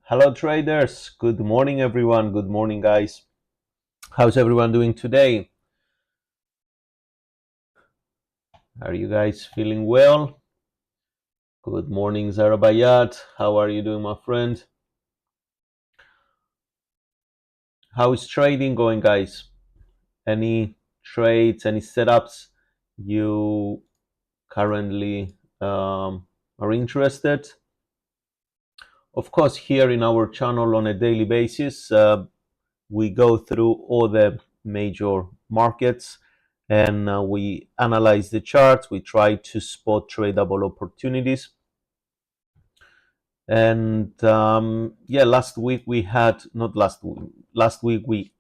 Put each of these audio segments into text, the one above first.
Hello traders, good morning everyone, good morning guys. How's everyone doing today? Are you guys feeling well? Good morning Zarabayat, how are you doing my friend? How is trading going guys? Any trades, any setups you currently are interested? Of course, here in our channel on a daily basis, we go through all the major markets and we analyze the charts. We try to spot tradable opportunities. And yeah, last week we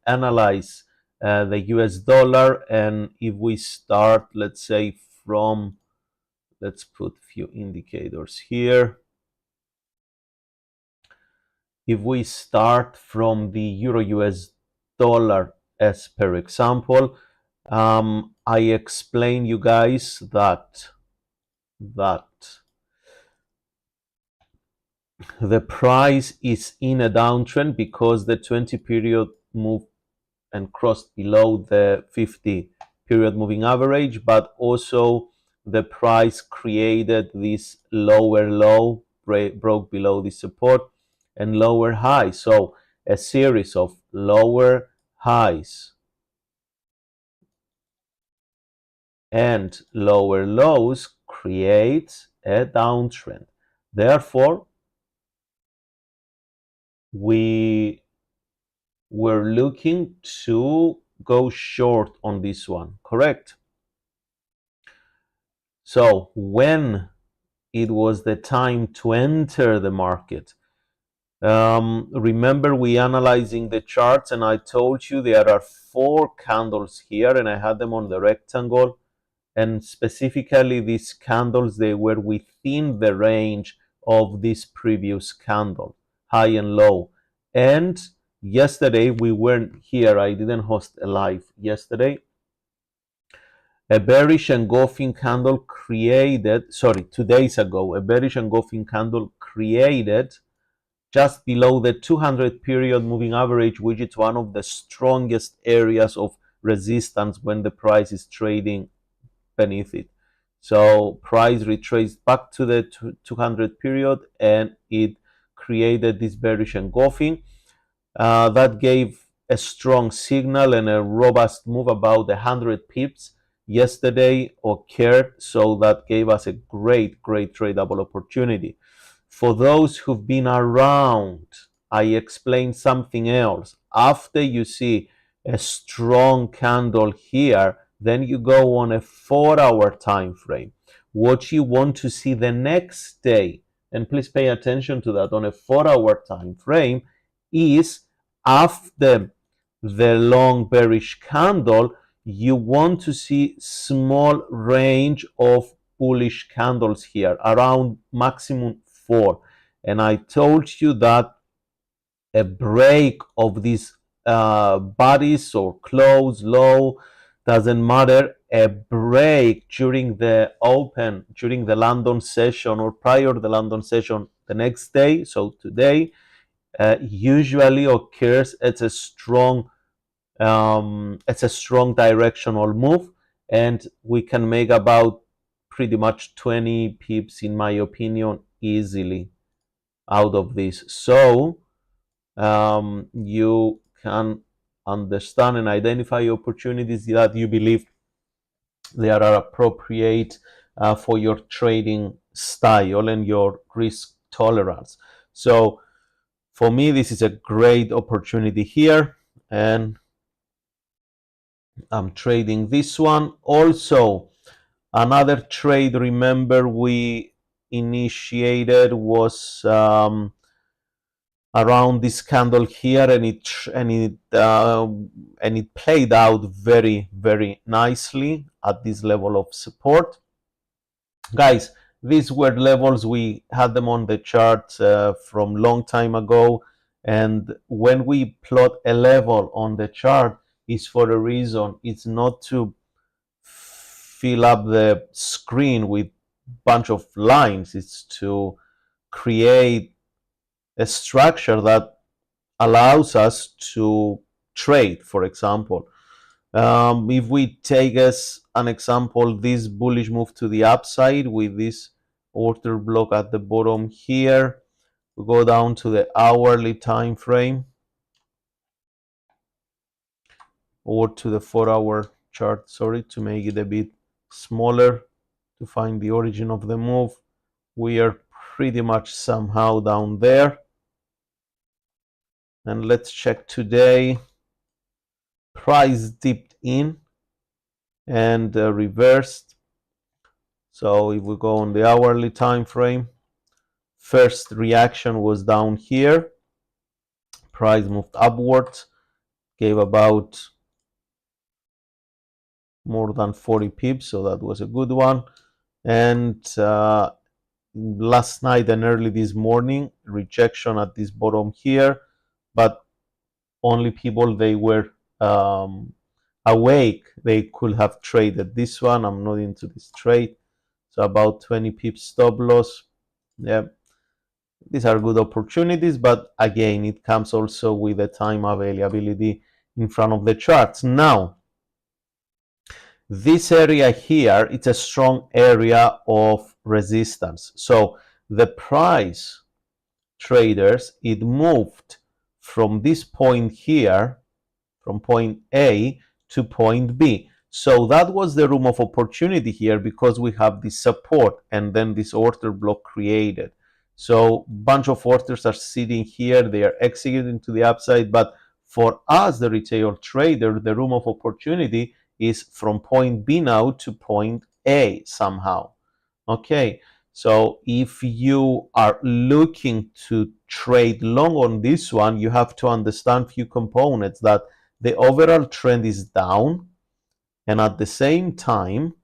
analyzed the US dollar. And if we start, let's say from, let's put a few indicators here. If we start from the Euro US dollar as per example, I explain you guys that the price is in a downtrend because the 20 period moved and crossed below the 50 period moving average, but also the price created this lower low, broke below the support and lower high. So a series of lower highs and lower lows creates a downtrend. Therefore, we were looking to go short on this one, correct? So when it was the time to enter the market, remember we analyzing the charts and I told you there are 4 candles here and I had them on the rectangle, and specifically these candles, they were within the range of this previous candle, high and low. And yesterday we weren't here, I didn't host a live yesterday. A bearish engulfing candle created, 2 days ago, a bearish engulfing candle created just below the 200 period moving average, which is one of the strongest areas of resistance when the price is trading beneath it. So price retraced back to the 200 period and it created this bearish engulfing. That gave a strong signal and a robust move about 100 pips yesterday occurred. So that gave us a great tradable opportunity. For those who've been around, I explained something else. After you see a strong candle here, then you go on a 4-hour time frame. What you want to see the next day, and please pay attention to that, on a 4-hour time frame is after the long bearish candle, you want to see small range of bullish candles here around maximum 4. And I told you that a break of these bodies or close, low, doesn't matter, a break during the open, during the London session or prior to the London session the next day, so today, usually occurs as a strong directional move, and we can make about pretty much 20 pips in my opinion easily out of this. So you can understand and identify opportunities that you believe they are appropriate for your trading style and your risk tolerance. So for me, this is a great opportunity here, and I'm trading this one. Also, another trade, remember, we initiated was around this candle here, and it played out very nicely at this level of support. Guys, these were levels, we had them on the chart from long time ago, and when we plot a level on the chart, is for a reason. It's not to fill up the screen with bunch of lines, it's to create a structure that allows us to trade, for example. If we take as an example this bullish move to the upside with this order block at the bottom here, we go down to the hourly time frame or to the 4-hour chart, sorry, to make it a bit smaller to find the origin of the move. We are pretty much somehow down there. And let's check today. Price dipped in and reversed. So if we go on the hourly time frame, first reaction was down here. Price moved upwards, gave about more than 40 pips, so that was a good one. And last night and early this morning, rejection at this bottom here, but only people they were awake, they could have traded this one. I'm not into this trade, so about 20 pips stop loss. Yeah, these are good opportunities, but again, it comes also with the time availability in front of the charts. Now, this area here, it's a strong area of resistance. So the price, traders, it moved from this point here, from point A to point B. So that was the room of opportunity here because we have this support and then this order block created. So bunch of orders are sitting here, they are executing to the upside, but for us, the retail trader, the room of opportunity is from point B now to point A somehow. Okay, so if you are looking to trade long on this one, you have to understand few components, that the overall trend is down, and at the same time,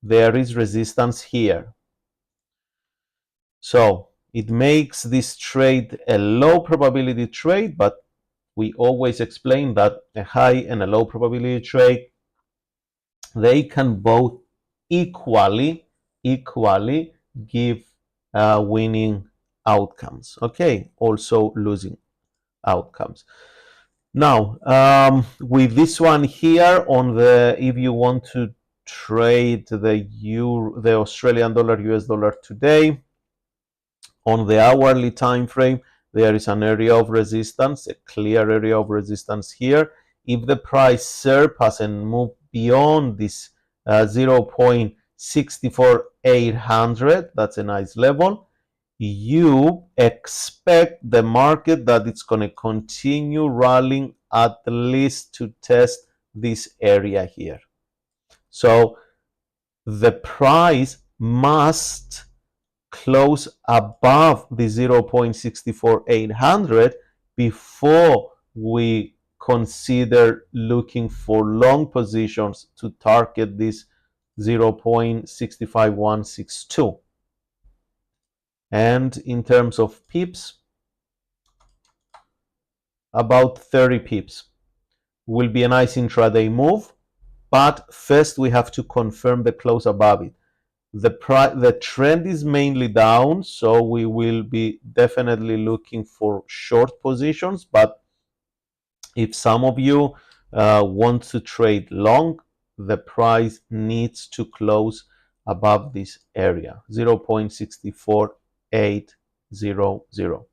there is resistance here. So it makes this trade a low probability trade, but we always explain that a high and a low probability trade, they can both equally give winning outcomes. Okay, also losing outcomes. Now, with this one here on the, if you want to trade the Australian dollar, US dollar today, on the hourly time frame, there is an area of resistance, a clear area of resistance here. If the price surpasses and move beyond this 0.64800, that's a nice level, you expect the market that it's going to continue rallying at least to test this area here. So the price must close above the 0.64800 before we consider looking for long positions to target this 0.65162. And in terms of pips, about 30 pips will be a nice intraday move, but first we have to confirm the close above it. The trend is mainly down, so we will be definitely looking for short positions, but if some of you want to trade long, the price needs to close above this area, 0.64800.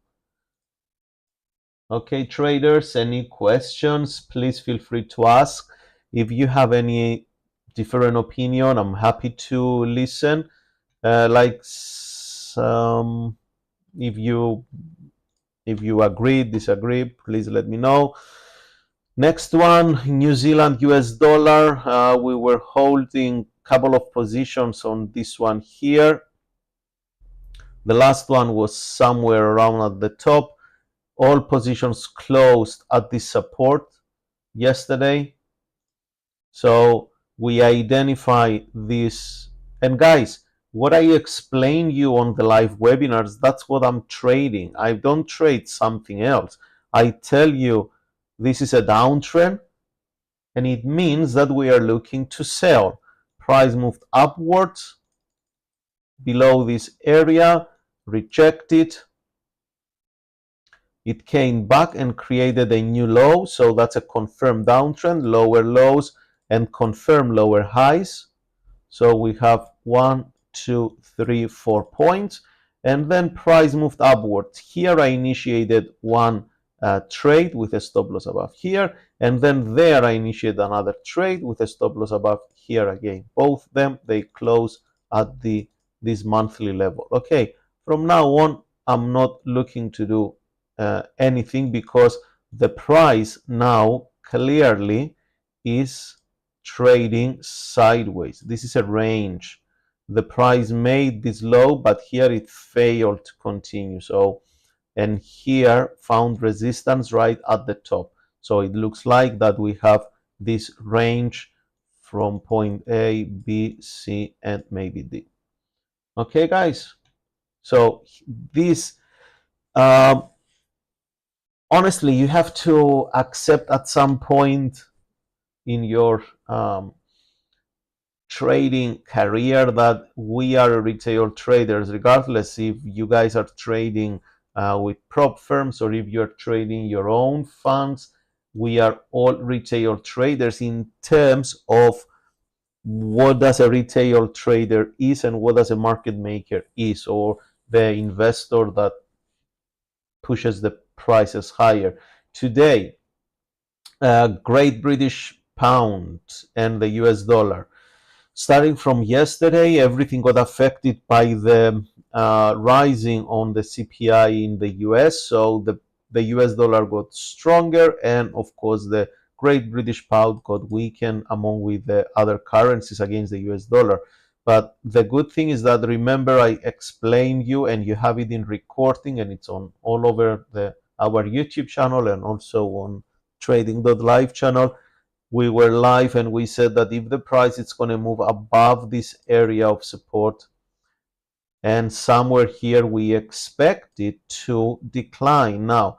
Okay, traders, any questions? Please feel free to ask. If you have any different opinion, I'm happy to listen. If you agree, disagree, please let me know. Next one, New Zealand US dollar. We were holding a couple of positions on this one here. The last one was somewhere around at the top. All positions closed at this support yesterday. So we identify this. And guys, what I explain you on the live webinars, that's what I'm trading. I don't trade something else. I tell you this is a downtrend, and it means that we are looking to sell. Price moved upwards below this area, rejected, it came back and created a new low. So that's a confirmed downtrend, lower lows and confirmed lower highs. So we have 1, 2, 3, 4 points, and then price moved upwards. Here I initiated one trade with a stop loss above here, and then there I initiated another trade with a stop loss above here again. Both of them, they close at this monthly level. Okay, from now on, I'm not looking to do anything because the price now clearly is trading sideways. This is a range. The price made this low, but here it failed to continue. So, and here found resistance right at the top. So it looks like that we have this range from point A, B, C, and maybe D. Okay, guys. So this, honestly, you have to accept at some point in your trading career that we are retail traders, regardless if you guys are trading with prop firms or if you're trading your own funds. We are all retail traders in terms of what does a retail trader is and what does a market maker is, or the investor that pushes the prices higher. Today, Great British Pound and the US dollar. Starting from yesterday, everything got affected by the rising on the CPI in the US. So the US dollar got stronger, and of course the Great British Pound got weakened along with the other currencies against the US dollar. But the good thing is that, remember, I explained you, and you have it in recording, and it's on all over our YouTube channel and also on trading.live channel. We were live and we said that if the price is going to move above this area of support, and somewhere here we expect it to decline. Now,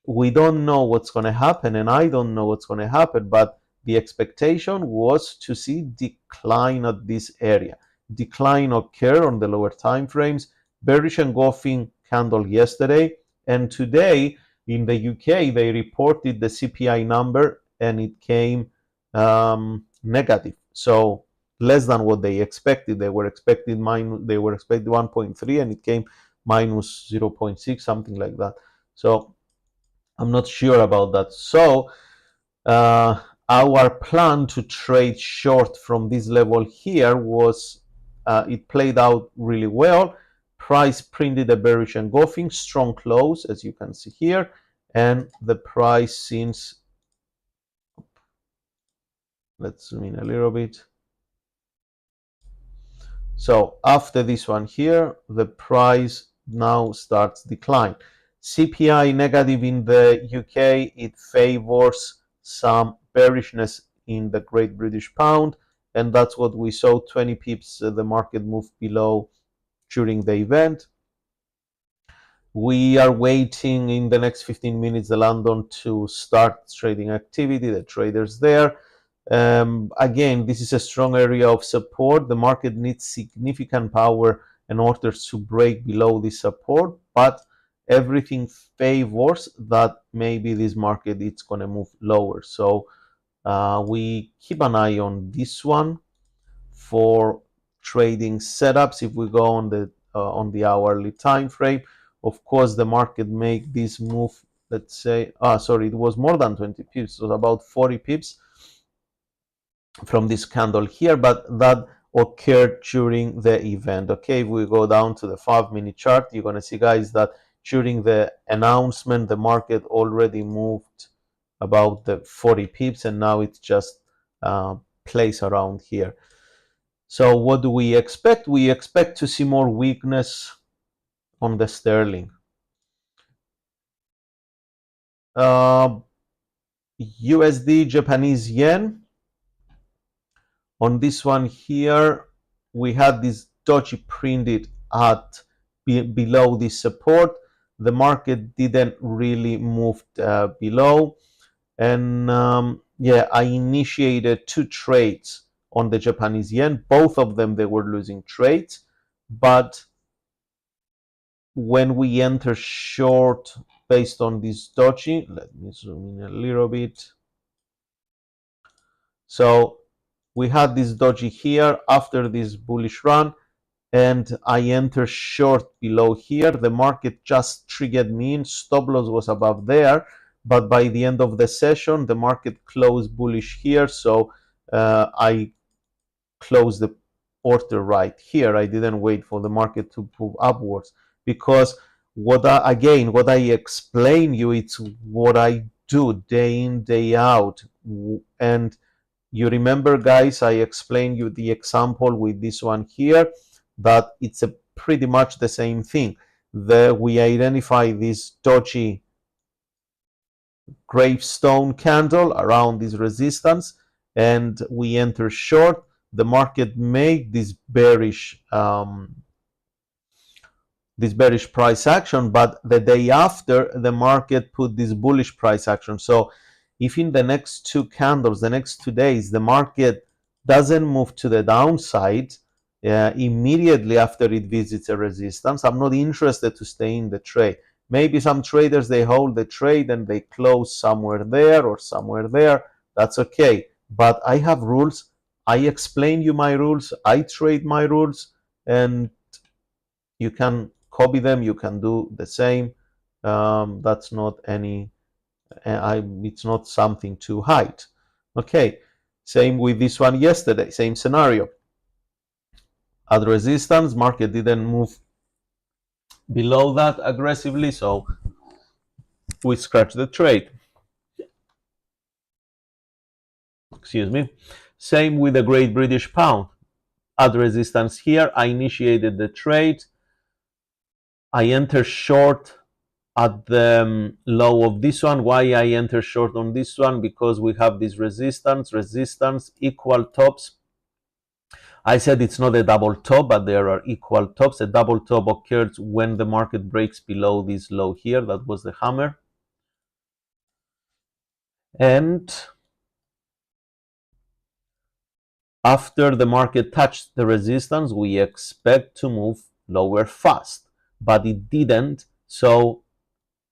we don't know what's going to happen, and I don't know what's going to happen, but the expectation was to see decline at this area. Decline occurred on the lower time frames, bearish engulfing candle yesterday, and today in the UK they reported the CPI number and it came negative. So less than what they expected. They were expecting 1.3 and it came minus 0.6, something like that. So I'm not sure about that. So our plan to trade short from this level here was, it played out really well. Price printed a bearish engulfing, strong close, as you can see here, and the price since, let's zoom in a little bit. So after this one here, the price now starts decline. CPI negative in the UK, it favors some bearishness in the Great British Pound, and that's what we saw. 20 pips, the market moved below during the event. We are waiting in the next 15 minutes the London to start trading activity, the traders there. Again, this is a strong area of support. The market needs significant power in order to break below this support, but everything favors that maybe this market is going to move lower. So we keep an eye on this one for trading setups. If we go on the hourly time frame, of course the market make this move. Let's say, sorry, it was more than 20 pips. It was about 40 pips from this candle here, but that occurred during the event. Okay, if we go down to the 5-minute chart, you're going to see, guys, that during the announcement the market already moved about the 40 pips, and now it's just plays around here. So what do we expect? We expect to see more weakness on the sterling. USD, Japanese yen. On this one here, we had this doji printed at below this support. The market didn't really move below, and yeah, I initiated 2 trades on the Japanese yen. Both of them, they were losing trades, but when we enter short based on this doji. Let me zoom in a little bit. So we had this doji here after this bullish run, and I entered short below here. The market just triggered me in. Stop loss was above there, but by the end of the session, the market closed bullish here. So I closed the order right here. I didn't wait for the market to move upwards, because what I explain you, it's what I do day in, day out. And you remember, guys, I explained you the example with this one here, that it's a pretty much the same thing. We identify this doji gravestone candle around this resistance, and we enter short. The market made this bearish price action, but the day after, the market put this bullish price action. So if in the next two candles, the next 2 days, the market doesn't move to the downside immediately after it visits a resistance, I'm not interested to stay in the trade. Maybe some traders, they hold the trade and they close somewhere there or somewhere there. That's okay. But I have rules. I explain you my rules. I trade my rules, and you can copy them. You can do the same. That's not any, it's not something to hide. Okay. Same with this one yesterday. Same scenario. At resistance, market didn't move below that aggressively, so we scratched the trade. Excuse me. Same with the Great British Pound. At resistance here, I initiated the trade. I entered short at the low of this one. Why I enter short on this one? Because we have this resistance, equal tops. I said it's not a double top, but there are equal tops. A double top occurs when the market breaks below this low here. That was the hammer. And after the market touched the resistance, we expect to move lower fast, but it didn't. So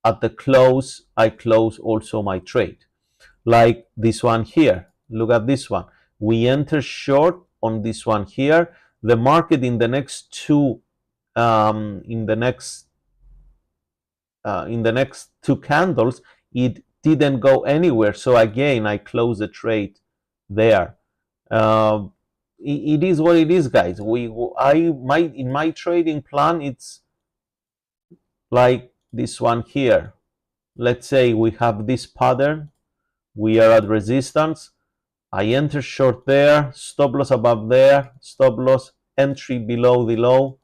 at the close, I close also my trade. Like this one here. Look at this one. We enter short on this one here. The market in the next two candles, it didn't go anywhere. So again, I close the trade there. It is what it is, guys. In my trading plan, it's like this one here. Let's say we have this pattern. We are at resistance. I enter short there, stop loss above there, stop loss, entry below the low.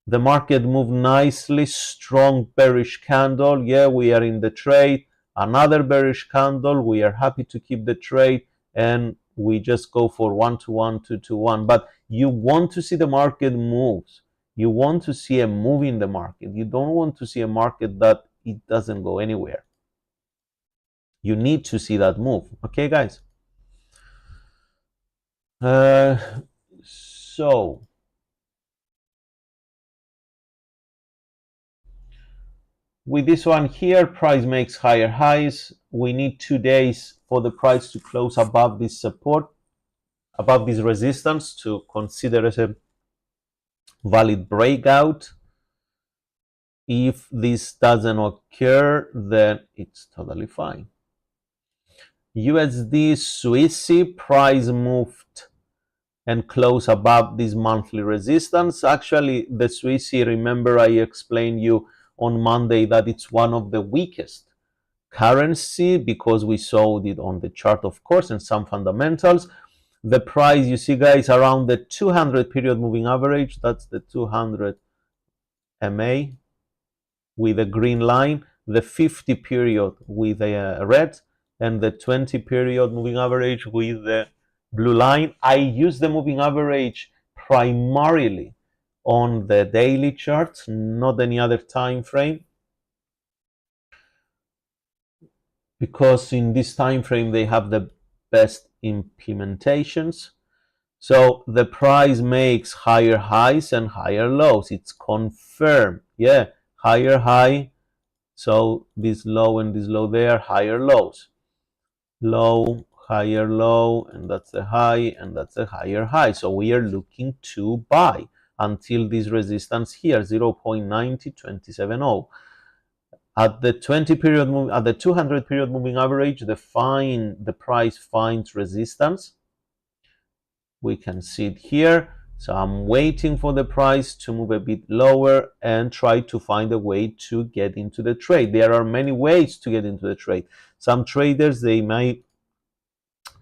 The market moved nicely, strong bearish candle. Yeah, we are in the trade. Another bearish candle. We are happy to keep the trade, and we just go for 1 to 1, 2 to 1. But you want to see the market moves. You want to see a move in the market. You don't want to see a market that it doesn't go anywhere. You need to see that move. Okay, guys? So with this one here, price makes higher highs. We need 2 days for the price to close above this support, above this resistance, to consider as a valid breakout. If this doesn't occur, then it's totally fine. USD Swissy price moved and close above this monthly resistance. Actually, the Swissy, remember I explained you on Monday that it's one of the weakest currency, because we saw it on the chart, of course, and some fundamentals. The price, you see, guys, around the 200 period moving average. That's the 200 MA with a green line, the 50 period with a red, and the 20 period moving average with the blue line. I use the moving average primarily on the daily charts, not any other time frame, because in this time frame they have the best implementations. So the price makes higher highs and higher lows. It's confirmed. Yeah, higher high. So this low and this low there, higher lows. Low, higher low, and that's the high, and that's a higher high. So we are looking to buy until this resistance here, 0.90270. At the 20 period at the 200 period moving average, the price finds resistance. We can see it here. So I'm waiting for the price to move a bit lower and try to find a way to get into the trade. There are many ways to get into the trade. Some traders, they might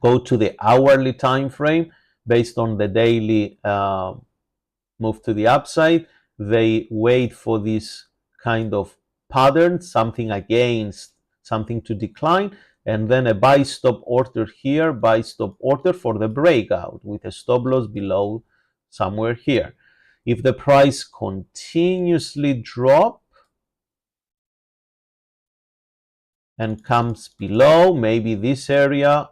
go to the hourly time frame based on the daily move to the upside. They wait for this kind of pattern, something against, something to decline, and then a buy stop order here, buy stop order for the breakout with a stop loss below somewhere here. If the price continuously drop and comes below, maybe this area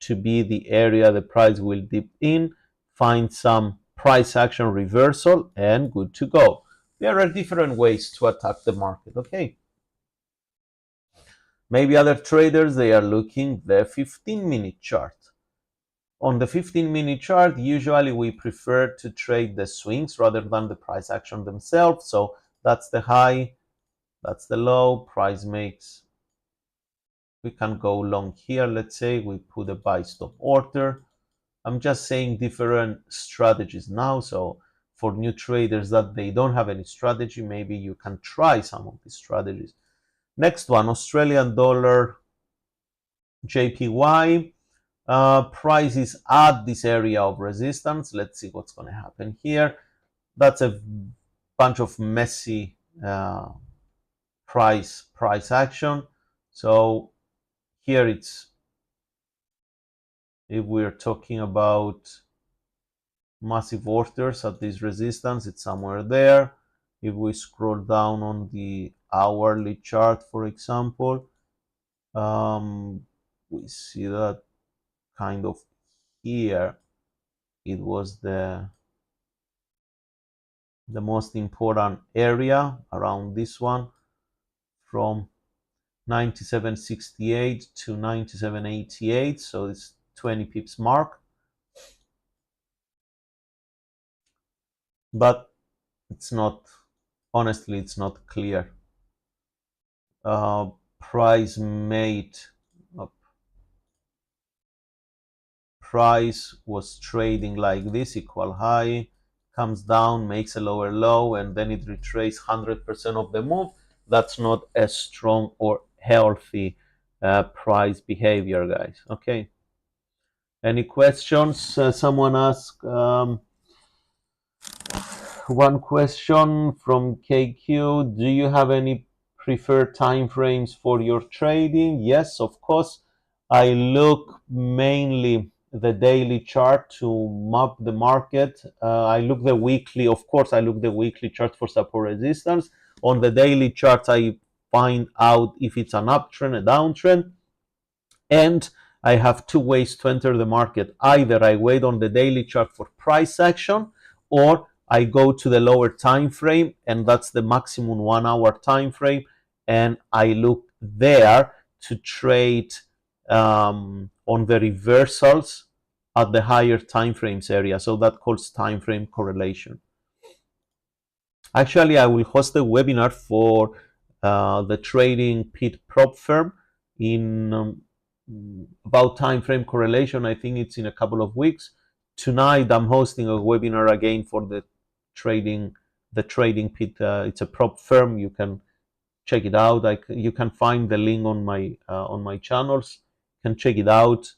to be the area the price will dip in, find some price action reversal, and good to go. There are different ways to attack the market, okay? Maybe other traders, they are looking the 15-minute chart. On the 15-minute chart, usually we prefer to trade the swings rather than the price action themselves. So that's the high, that's the low, price makes. We can go long here, let's say, we put a buy stop order. I'm just saying different strategies now. So for new traders that they don't have any strategy, maybe you can try some of these strategies. Next one, Australian dollar JPY. Price is at this area of resistance. Let's see what's going to happen here. That's a bunch of messy price action. So here it's, if we're talking about massive orders at this resistance, it's somewhere there. If we scroll down on the hourly chart, for example, we see that kind of here it was the most important area around this one, from 97.68 to 97.88, so it's 20 pips mark, but it's not, honestly, it's not clear. Price was trading like this, equal high, comes down, makes a lower low, and then it retraces 100% of the move. That's not a strong or healthy price behavior, guys. Okay. Any questions? Someone asked one question from KQ. Do you have any preferred time frames for your trading? Yes, of course. I look mainly the daily chart to map the market. I look the weekly, of course, I look the weekly chart for support resistance. On the daily charts, I find out if it's an uptrend, a downtrend. And I have two ways to enter the market. Either I wait on the daily chart for price action, or I go to the lower time frame, and that's the maximum 1 hour time frame, and I look there to trade on the reversals at the higher time frames area. So that calls time frame correlation. Actually, I will host a webinar for the trading pit prop firm in about time frame correlation. I think it's in a couple of weeks. Tonight I'm hosting a webinar again for the trading pit. It's a prop firm. You can check it out. You can find the link on my channels. You can check it out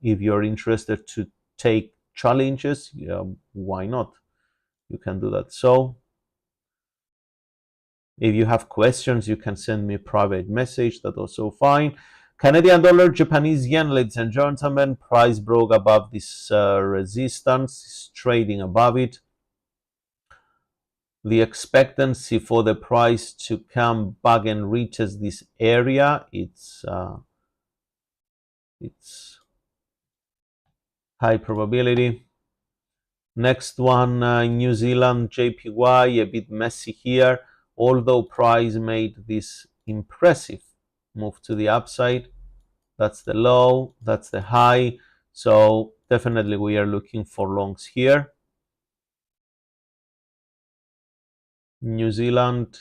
if you're interested to take challenges. Why not? You can do that. So if you have questions, you can send me a private message. That's also fine. Canadian dollar, Japanese yen, ladies and gentlemen, price broke above this resistance, it's trading above it. The expectancy for the price to come back and reaches this area, it's high probability. Next one, New Zealand JPY, a bit messy here. although price made this impressive move to the upside, that's the low, that's the high. So definitely we are looking for longs here. New Zealand,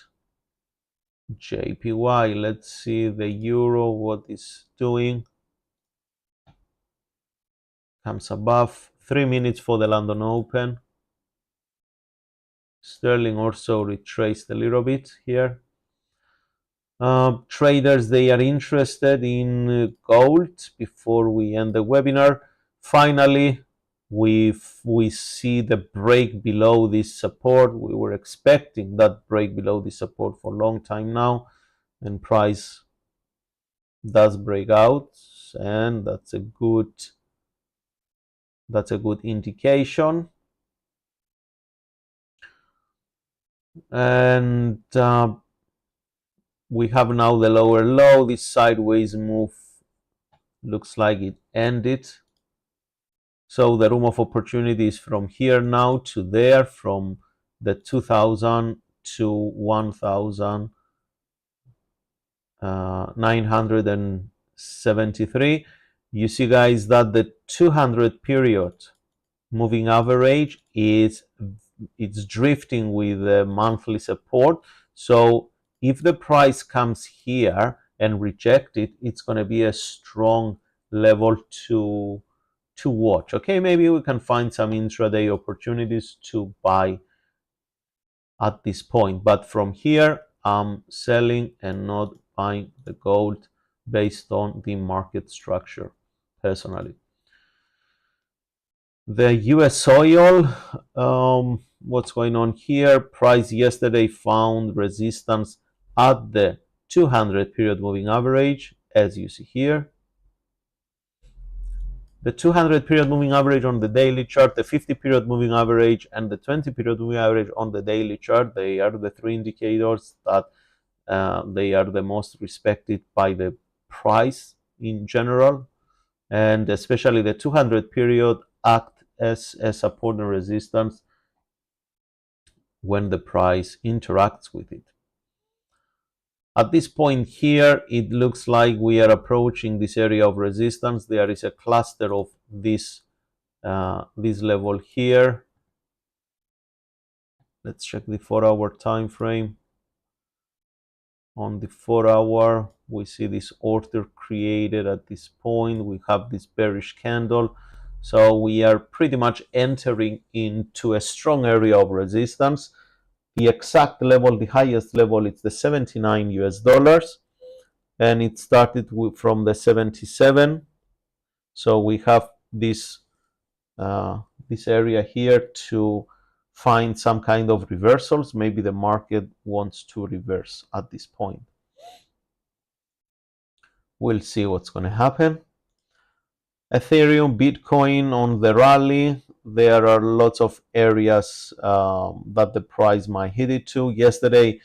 JPY, let's see the euro, what is doing. Comes above 3 minutes for the London Open. Sterling also retraced a little bit here. Traders, they are interested in gold before we end the webinar. Finally, we see the break below this support. We were expecting that break below this support for a long time now, and price does break out, and that's a good indication. And we have now the lower low. This sideways move looks like it ended. So the room of opportunity is from here now to there, from the 2000 to 1973. You see, guys, that the 200 period moving average it's drifting with the monthly support. So if the price comes here and reject it, it's going to be a strong level to watch. Okay, maybe we can find some intraday opportunities to buy at this point, but from here I'm selling and not buying the gold based on the market structure personally. The US oil, what's going on here? Price yesterday found resistance at the 200 period moving average, as you see here. The 200 period moving average on the daily chart, the 50 period moving average, and the 20 period moving average on the daily chart, they are the three indicators that they are the most respected by the price in general, and especially the 200 period act as a support and resistance when the price interacts with it. At this point here, it looks like we are approaching this area of resistance. There is a cluster of this level here. Let's check the 4-hour time frame. On the 4-hour, we see this order created at this point. We have this bearish candle. So we are pretty much entering into a strong area of resistance. The exact level, the highest level, it's the 79 US dollars. And it started from the 77. So we have this area here to find some kind of reversals. Maybe the market wants to reverse at this point. We'll see what's going to happen. Ethereum, Bitcoin on the rally. There are lots of areas that the price might hit it to. Yesterday,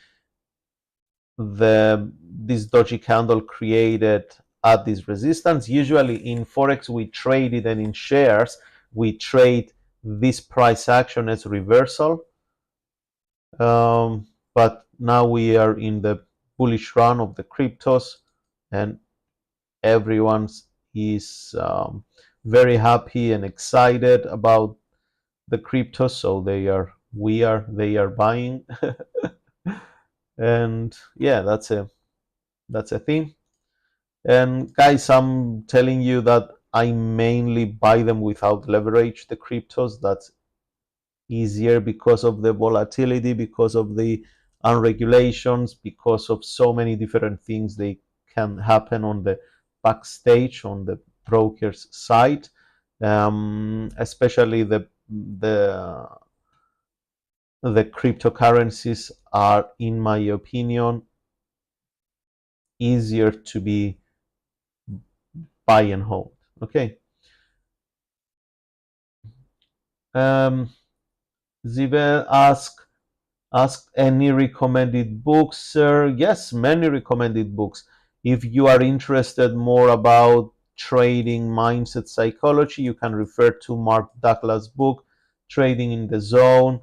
this dodgy candle created at this resistance. Usually in Forex we trade it, and in shares we trade this price action as reversal. But now we are in the bullish run of the cryptos, and everyone is very happy and excited about the cryptos. So they are buying. And yeah, that's a thing. And guys, I'm telling you that I mainly buy them without leverage, the cryptos. That's easier because of the volatility, because of the unregulations, because of so many different things they can happen on the backstage, on the broker's side. Especially the cryptocurrencies are, in my opinion, easier to be buy and hold. Okay. Zive asked any recommended books, sir? Yes, many recommended books. If you are interested more about trading mindset psychology, you can refer to Mark Douglas' book, Trading in the Zone.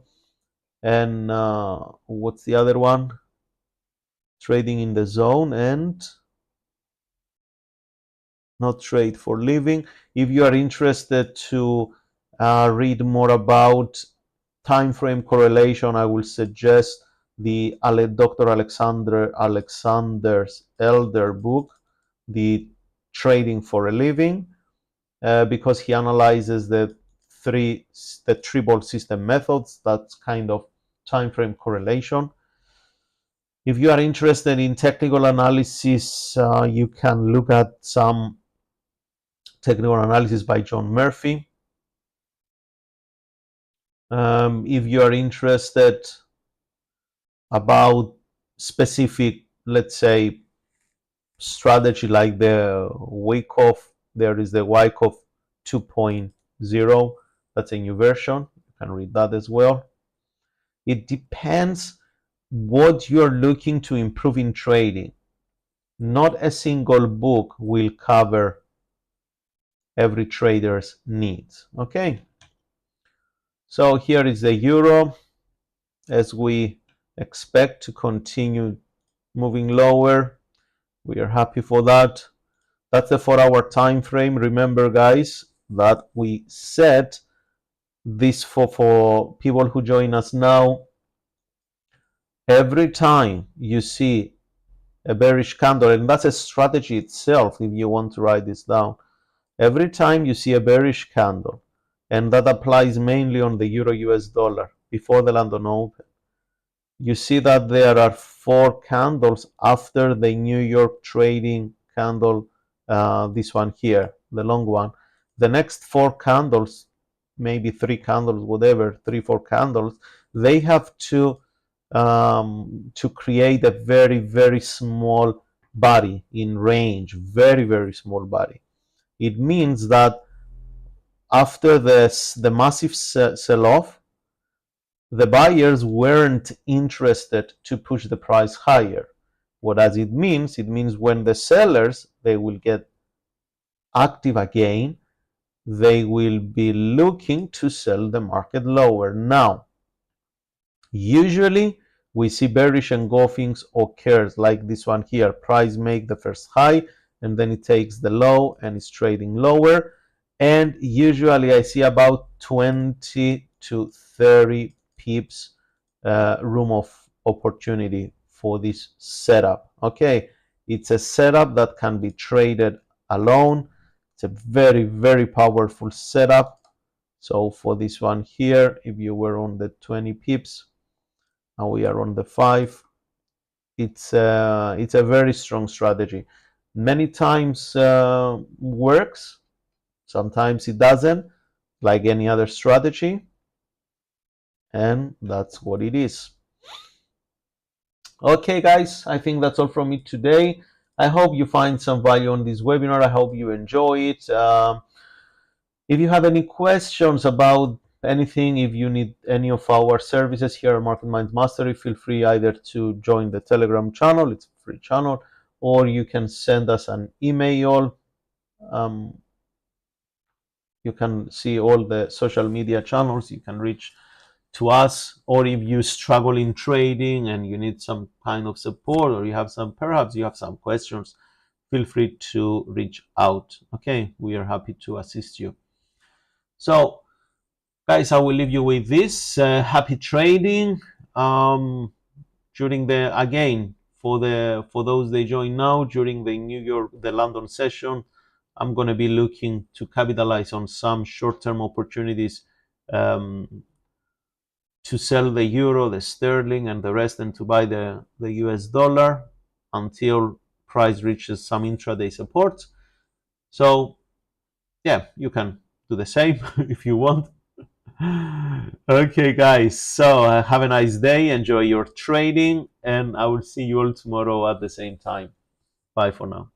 And what's the other one? trading in the zone and not trade for living. If you are interested to read more about time frame correlation, I will suggest the Dr. Alexander's elder book, The Trading for a Living, because he analyzes the triple system methods. That's kind of time frame correlation. If you are interested in technical analysis, you can look at some technical analysis by John Murphy. If you are interested about specific, let's say, strategy like the Wyckoff, there is the Wyckoff 2.0. That's a new version. You can read that as well. It depends what you're looking to improve in trading. Not a single book will cover every trader's needs. Okay. So here is the euro, as we expect to continue moving lower. We are happy for that. That's the 4-hour time frame. Remember, guys, that we set this for people who join us now. Every time you see a bearish candle, and that's a strategy itself if you want to write this down. Every time you see a bearish candle, and that applies mainly on the euro US dollar before the London Open, you see that there are 4 candles after the New York trading candle, this one here, the long one. The next 4 candles, maybe 3 candles, whatever, 3-4 candles, they have to create a very, very small body in range, very, very small body. It means that after the massive sell-off, the buyers weren't interested to push the price higher. What does it mean? It means when the sellers, they will get active again, they will be looking to sell the market lower. Now, usually we see bearish engulfings occurs like this one here. Price make the first high and then it takes the low and it's trading lower. And usually I see about 20 to 30 pips room of opportunity for this setup. Okay, it's a setup that can be traded alone. It's a very, very powerful setup. So for this one here, if you were on the 20 pips, and we are on the 5, it's a very strong strategy. Many times works, sometimes it doesn't, like any other strategy, and that's what it is. Okay, guys, I think that's all from me today. I hope you find some value on this webinar. I hope you enjoy it. If you have any questions about anything, if you need any of our services here at MarketMinds Mastery, feel free either to join the Telegram channel, it's a free channel, or you can send us an email. You can see all the social media channels. You can reach to us, or if you struggle in trading and you need some kind of support, or you have perhaps you have some questions, feel free to reach out. Okay, we are happy to assist you. So, guys, I will leave you with this. Happy trading. During for those they join now, during the London session, I'm going to be looking to capitalize on some short-term opportunities to sell the euro, the sterling, and the rest, and to buy the US dollar until price reaches some intraday support. So, yeah, you can do the same if you want. Okay, guys, so have a nice day, enjoy your trading, and I will see you all tomorrow at the same time. Bye for now.